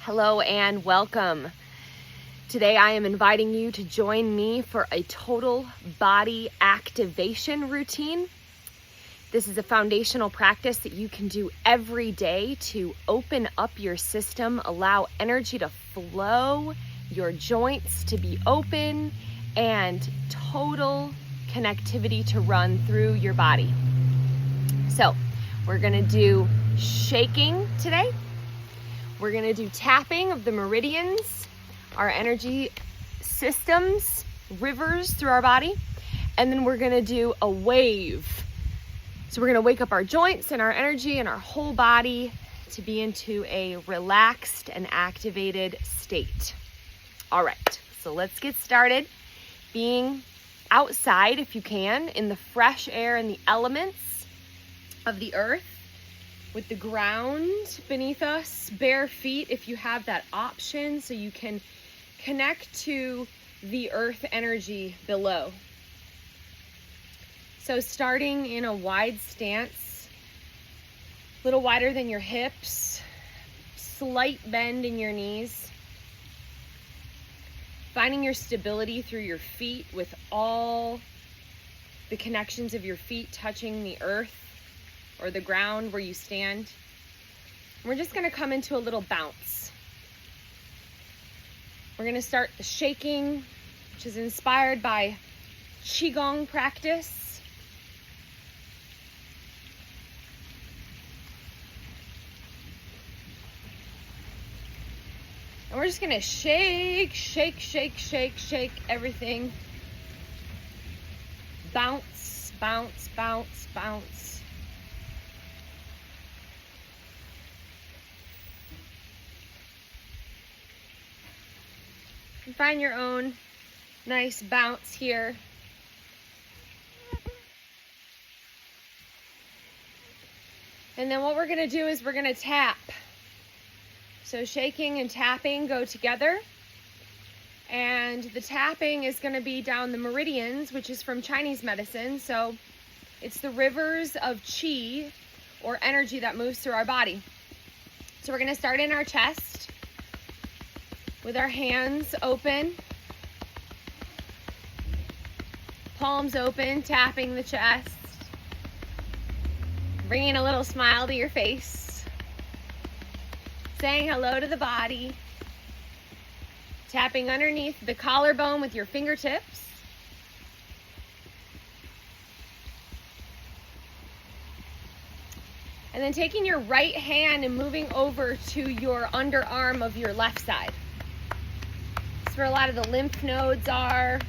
Hello and welcome. Today I am inviting you to join me for a total body activation routine. This is a foundational practice that you can do every day to open up your system, allow energy to flow, your joints to be open, and total connectivity to run through your body. So we're gonna do shaking today. We're gonna do tapping of the meridians, our energy systems, rivers through our body, and then we're gonna do a wave. So we're gonna wake up our joints and our energy and our whole body to be into a relaxed and activated state. All right, so let's get started. Being outside, if you can, in the fresh air and the elements of the earth, with the ground beneath us, bare feet if you have that option, so you can connect to the earth energy below. So starting in a wide stance, a little wider than your hips, slight bend in your knees, finding your stability through your feet with all the connections of your feet touching the earth or the ground where you stand. We're just gonna come into a little bounce. We're gonna start the shaking, which is inspired by Qigong practice. And we're just gonna shake, shake, shake, shake, shake everything. Bounce, bounce, bounce, bounce. Find your own nice bounce here. And then what we're gonna do is we're gonna tap. So shaking and tapping go together. And the tapping is gonna be down the meridians, which is from Chinese medicine. So it's the rivers of qi, or energy, that moves through our body. So we're gonna start in our chest, with our hands open, palms open, tapping the chest, bringing a little smile to your face, saying hello to the body, tapping underneath the collarbone with your fingertips, and then taking your right hand and moving over to your underarm of your left side. That's where a lot of the lymph nodes are.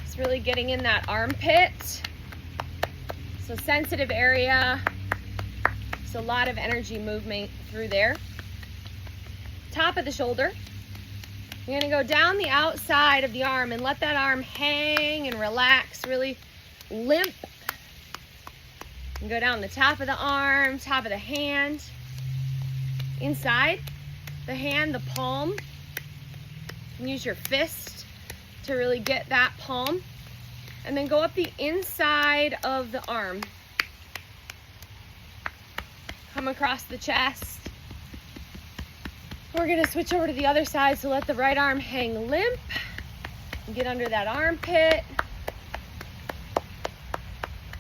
It's really getting in that armpit. So sensitive area. So a lot of energy movement through there. Top of the shoulder. You're gonna go down the outside of the arm and let that arm hang and relax, really limp. And go down the top of the arm, top of the hand. Inside the hand, the palm. Use your fist to really get that palm, and then go up the inside of the arm. Come across the chest. We're gonna switch over to the other side, so let the right arm hang limp and get under that armpit.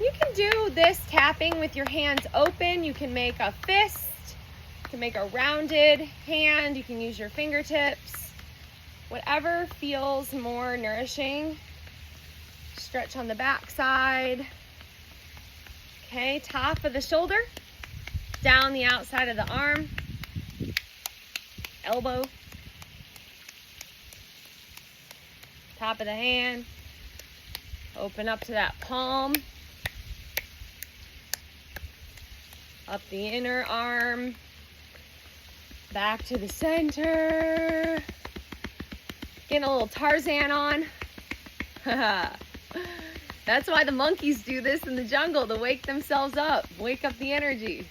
You can do this tapping with your hands open. You can make a fist, you can make a rounded hand, you can use your fingertips. Whatever feels more nourishing. Stretch on the back side. Okay, top of the shoulder, down the outside of the arm, elbow, top of the hand, open up to that palm, up the inner arm, back to the center. Getting a little Tarzan on. That's why the monkeys do this in the jungle, to wake themselves up, wake up the energy.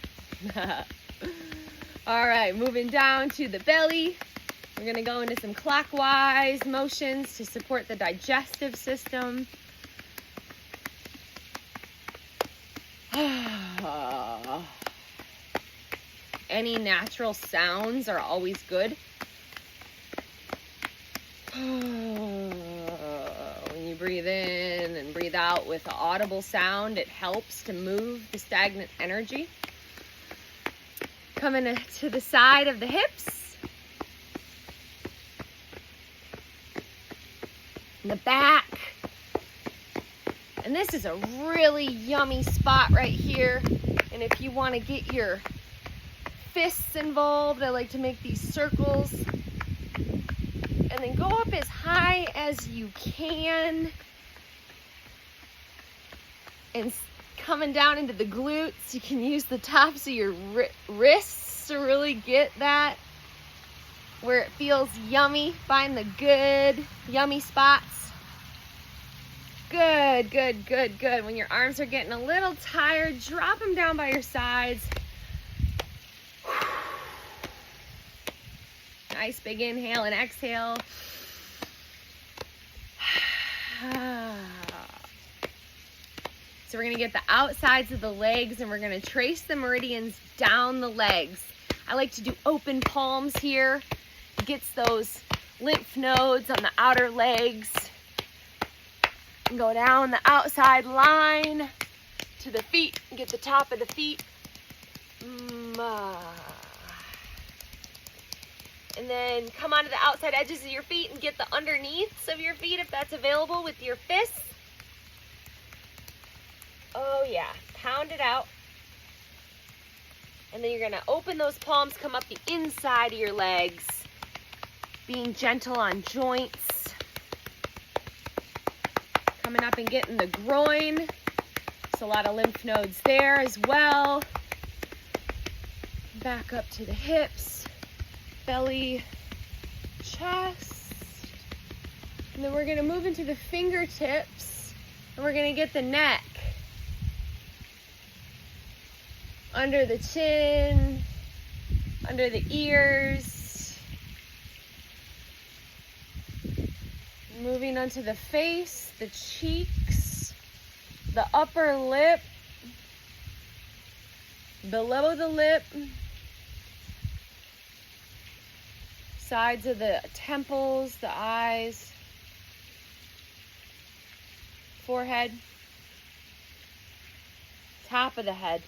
All right, moving down to the belly. We're gonna go into some clockwise motions to support the digestive system. Any natural sounds are always good. When you breathe in and breathe out with an audible sound, it helps to move the stagnant energy. Coming to the side of the hips, and the back. And this is a really yummy spot right here. And if you want to get your fists involved, I like to make these circles. And then go up as high as you can. And coming down into the glutes, you can use the tops of your wrists to really get that where it feels yummy. Find the good, yummy spots. Good, good, good, good. When your arms are getting a little tired, drop them down by your sides. Nice big inhale and exhale. So we're gonna get the outsides of the legs and we're gonna trace the meridians down the legs. I like to do open palms here. Gets those lymph nodes on the outer legs. And go down the outside line to the feet. Get the top of the feet. And then come onto the outside edges of your feet and get the underneaths of your feet if that's available with your fists. Oh yeah, pound it out. And then you're gonna open those palms, come up the inside of your legs, being gentle on joints. Coming up and getting the groin. There's a lot of lymph nodes there as well. Back up to the hips, belly, chest. And then we're gonna move into the fingertips and we're gonna get the neck. Under the chin, under the ears. Moving onto the face, the cheeks, the upper lip, below the lip, sides of the temples, the eyes, forehead, top of the head.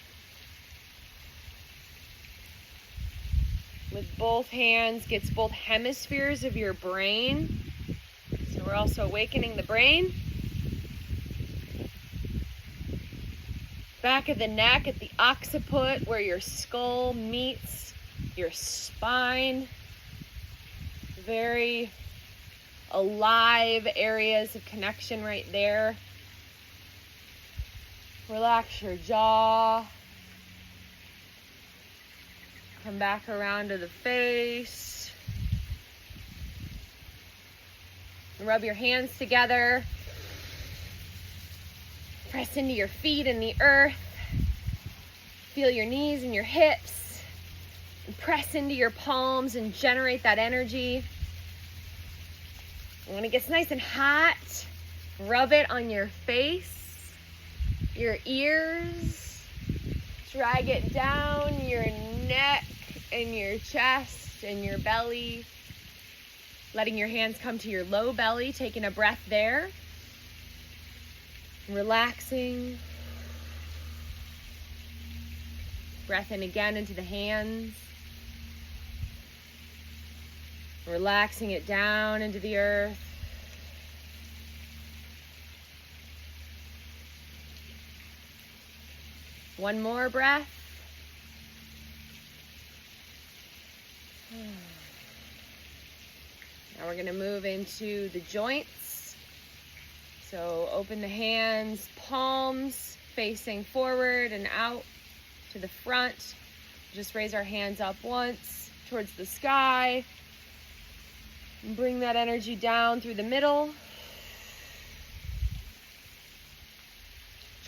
With both hands, gets both hemispheres of your brain. So we're also awakening the brain. Back of the neck at the occiput where your skull meets your spine. Very alive areas of connection right there. Relax your jaw. Come back around to the face. Rub your hands together. Press into your feet in the earth. Feel your knees and your hips. And press into your palms and generate that energy. And when it gets nice and hot, rub it on your face, your ears. Drag it down your neck and your chest and your belly. Letting your hands come to your low belly, taking a breath there. Relaxing. Breath in again into the hands. Relaxing it down into the earth. One more breath. Now we're going to move into the joints. So open the hands, palms facing forward and out to the front. Just raise our hands up once towards the sky. And bring that energy down through the middle.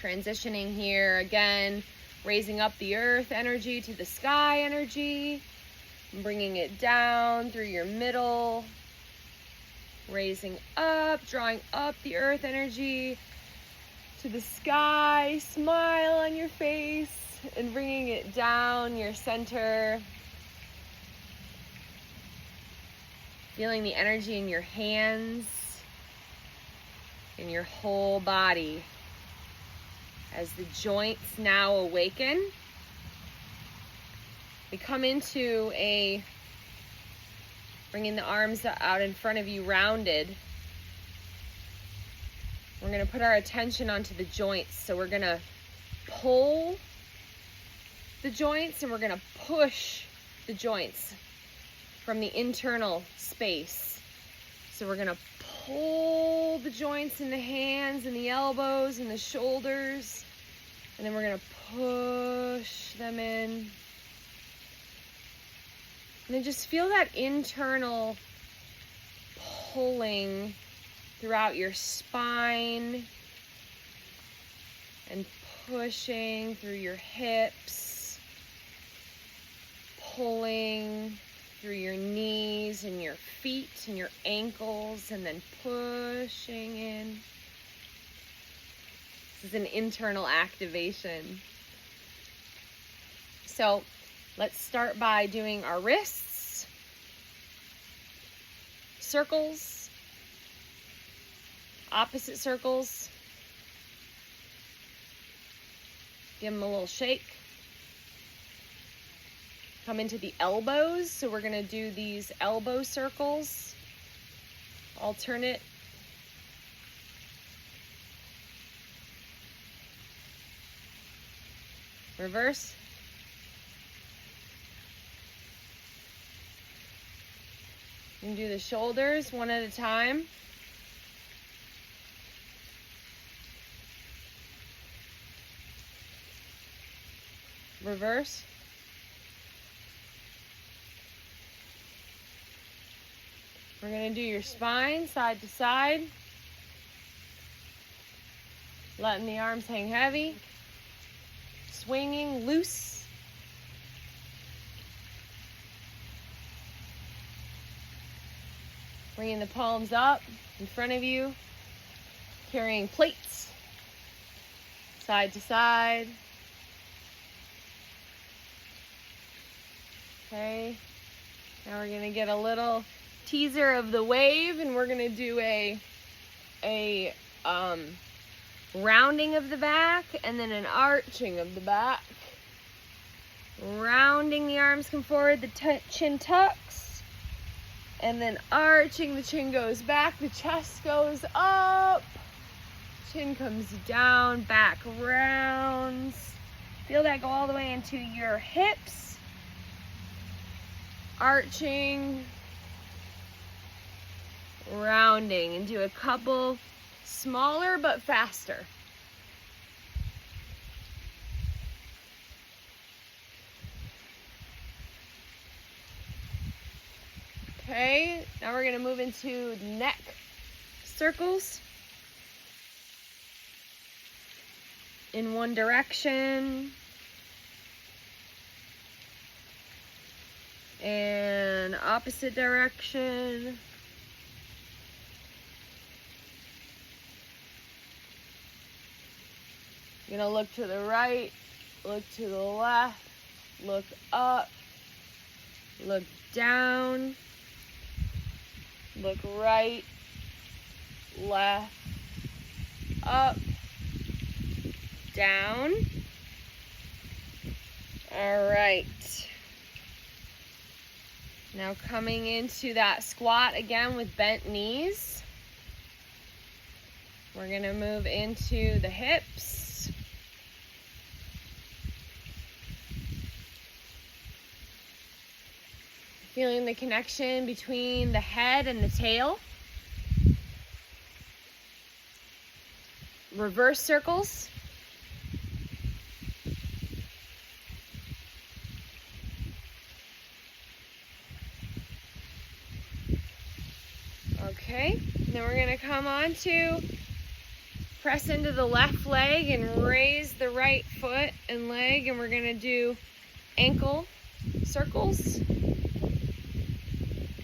Transitioning here again, raising up the earth energy to the sky energy. Bringing it down through your middle. Raising up, drawing up the earth energy to the sky. Smile on your face. and bringing it down your center. Feeling the energy in your hands, in your whole body. As the joints now awaken, we come into bringing the arms out in front of you rounded. We're going to put our attention onto the joints. So we're going to pull the joints and we're going to push the joints from the internal space. So we're going to pull the joints in the hands and the elbows and the shoulders, and then we're going to push them in. And then just feel that internal pulling throughout your spine and pushing through your hips, pulling through your knees and your feet and your ankles, and then pushing in. This is an internal activation. So let's start by doing our wrists, circles, opposite circles. Give them a little shake. Come into the elbows, so we're going to do these elbow circles, alternate. Reverse. You can do the shoulders one at a time. Reverse. We're going to do your spine side to side. Letting the arms hang heavy. Swinging loose. Bringing the palms up in front of you. Carrying plates. Side to side. Okay. Now we're going to get a little teaser of the wave, and we're going to do a rounding of the back and then an arching of the back. Rounding, the arms come forward, the chin tucks, and then arching, the chin goes back, the chest goes up, chin comes down, back rounds. Feel that go all the way into your hips. Arching, rounding, and do a couple smaller but faster. Okay, now we're going to move into neck circles in one direction and opposite direction. You're going to look to the right, look to the left, look up, look down, look right, left, up, down. All right. Now coming into that squat again with bent knees. We're going to move into the hips. Feeling the connection between the head and the tail. Reverse circles. Okay, then we're going to come on to press into the left leg and raise the right foot and leg, and we're going to do ankle circles.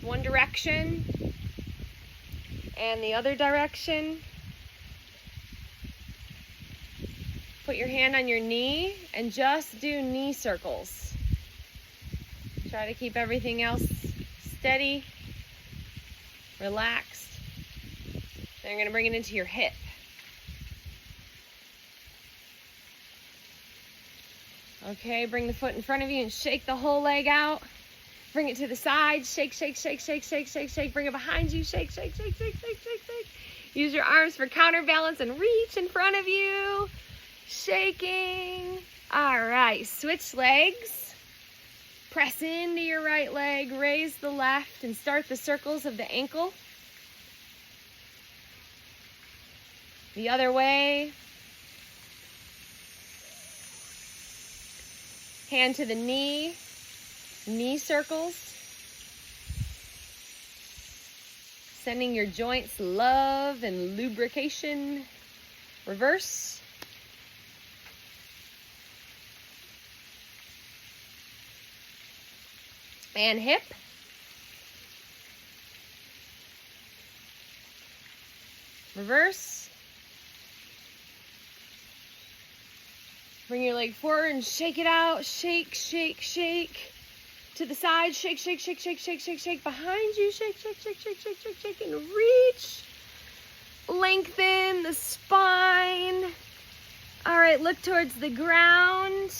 One direction and the other direction. Put your hand on your knee and just do knee circles. Try to keep everything else steady, relaxed. Then you're gonna bring it into your hip. Okay, bring the foot in front of you and shake the whole leg out. Bring it to the side, shake, shake, shake, shake, shake, shake, shake. Bring it behind you, shake, shake, shake, shake, shake, shake, shake. Use your arms for counterbalance and reach in front of you. Shaking. All right, switch legs. Press into your right leg, raise the left, and start the circles of the ankle. The other way. Hand to the knee, knee circles. Sending your joints love and lubrication. Reverse. And hip. Reverse. Bring your leg forward and shake it out. Shake, shake, shake. To the side, shake, shake, shake, shake, shake, shake, shake. Behind you, shake, shake, shake, shake, shake, shake, shake, and reach. Lengthen the spine. All right, look towards the ground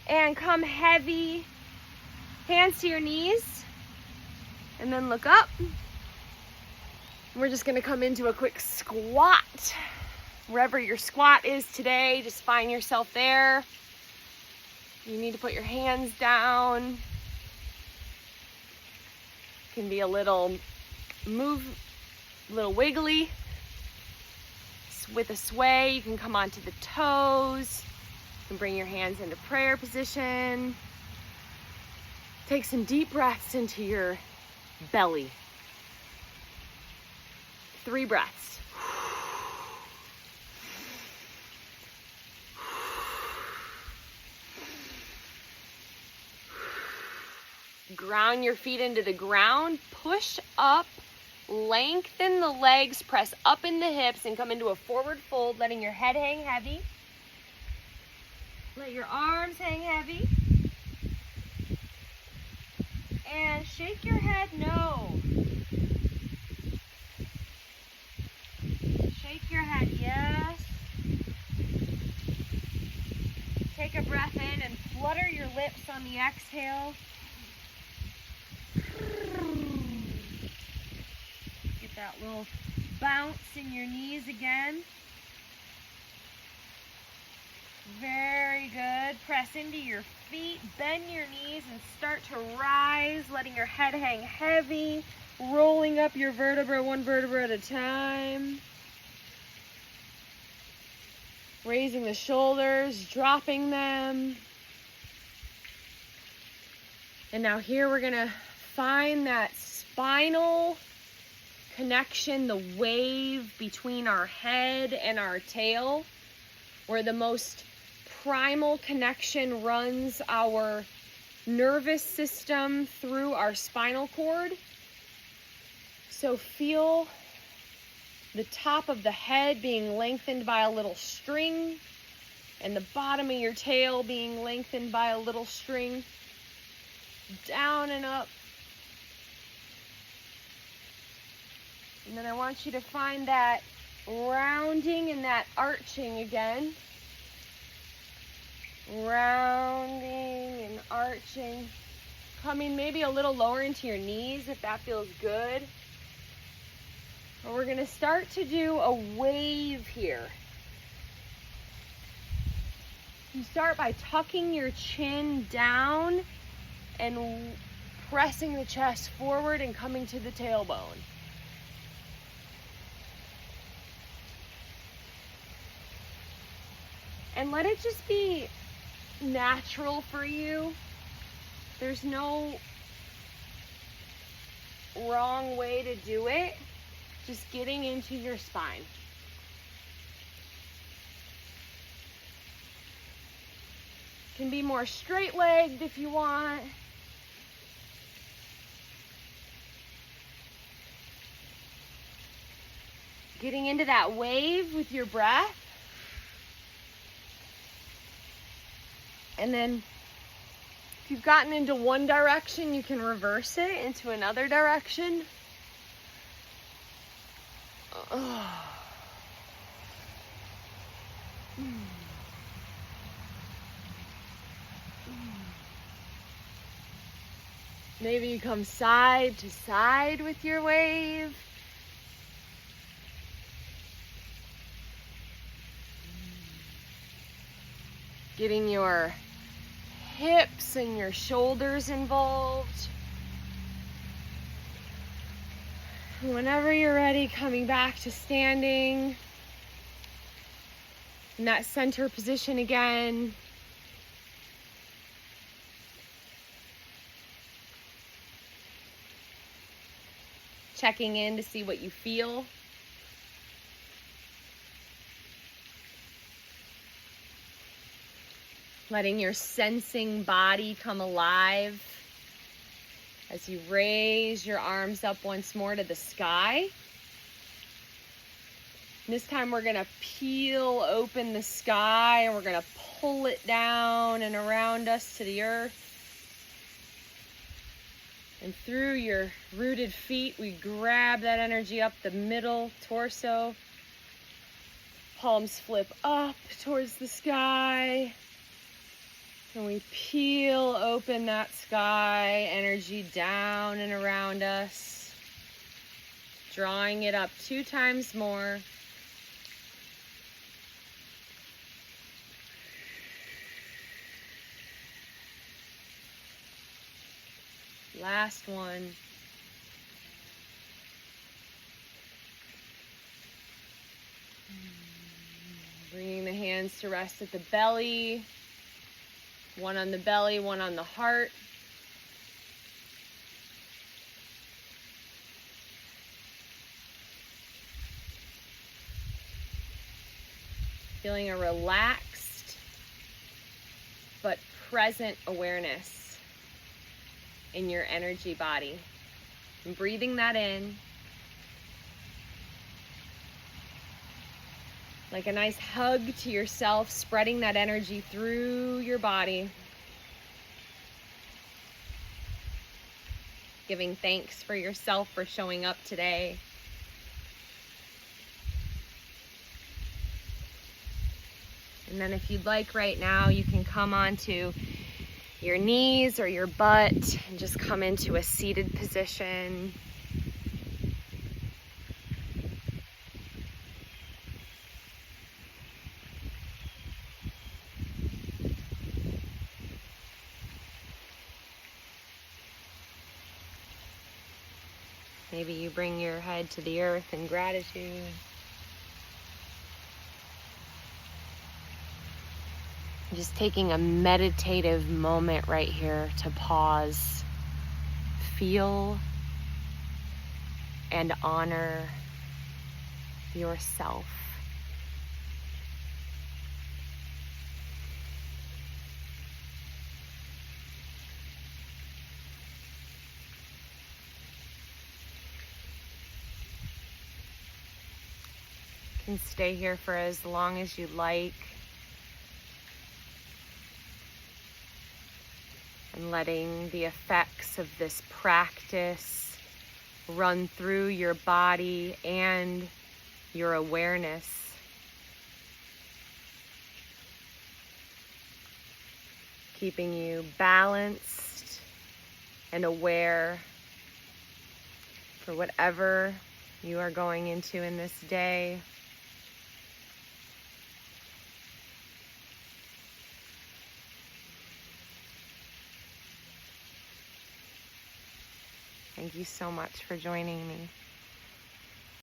and come heavy. Hands to your knees. And then look up. We're just gonna come into a quick squat. Wherever your squat is today, just find yourself there. You need to put your hands down. Can be a little wiggly. With a sway, you can come onto the toes. You can bring your hands into prayer position. Take some deep breaths into your belly. 3 breaths. Ground your feet into the ground, push up, lengthen the legs, press up in the hips and come into a forward fold, letting your head hang heavy. Let your arms hang heavy. And shake your head no. Shake your head yes. Take a breath in and flutter your lips on the exhale. Get that little bounce in your knees again. Very good. Press into your feet, bend your knees and start to rise, letting your head hang heavy, rolling up your vertebra, one vertebra at a time. Raising the shoulders, dropping them. And now here we're gonna find that spinal connection, the wave between our head and our tail, where the most primal connection runs our nervous system through our spinal cord. So feel the top of the head being lengthened by a little string and the bottom of your tail being lengthened by a little string. Down and up. And then I want you to find that rounding and that arching again. Rounding and arching. Coming maybe a little lower into your knees if that feels good. And we're going to start to do a wave here. You start by tucking your chin down and pressing the chest forward and coming to the tailbone. And let it just be natural for you. There's no wrong way to do it. Just getting into your spine. Can be more straight-legged if you want. Getting into that wave with your breath. And then if you've gotten into one direction, you can reverse it into another direction. Maybe you come side to side with your wave. Getting your hips and your shoulders involved. Whenever you're ready, coming back to standing in that center position again. Checking in to see what you feel. Letting your sensing body come alive as you raise your arms up once more to the sky. This time we're going to peel open the sky and we're going to pull it down and around us to the earth. And through your rooted feet, we grab that energy up the middle, torso. Palms flip up towards the sky. And we peel open that sky, energy down and around us. Drawing it up 2 times more. Last one. Bringing the hands to rest at the belly. One on the belly, one on the heart. Feeling a relaxed but present awareness in your energy body. And breathing that in. Like a nice hug to yourself, spreading that energy through your body. Giving thanks for yourself for showing up today. And then if you'd like right now, you can come onto your knees or your butt and just come into a seated position. Maybe you bring your head to the earth in gratitude. Just taking a meditative moment right here to pause, feel, and honor yourself. You can stay here for as long as you like. And letting the effects of this practice run through your body and your awareness. Keeping you balanced and aware for whatever you are going into in this day. Thank you so much for joining me.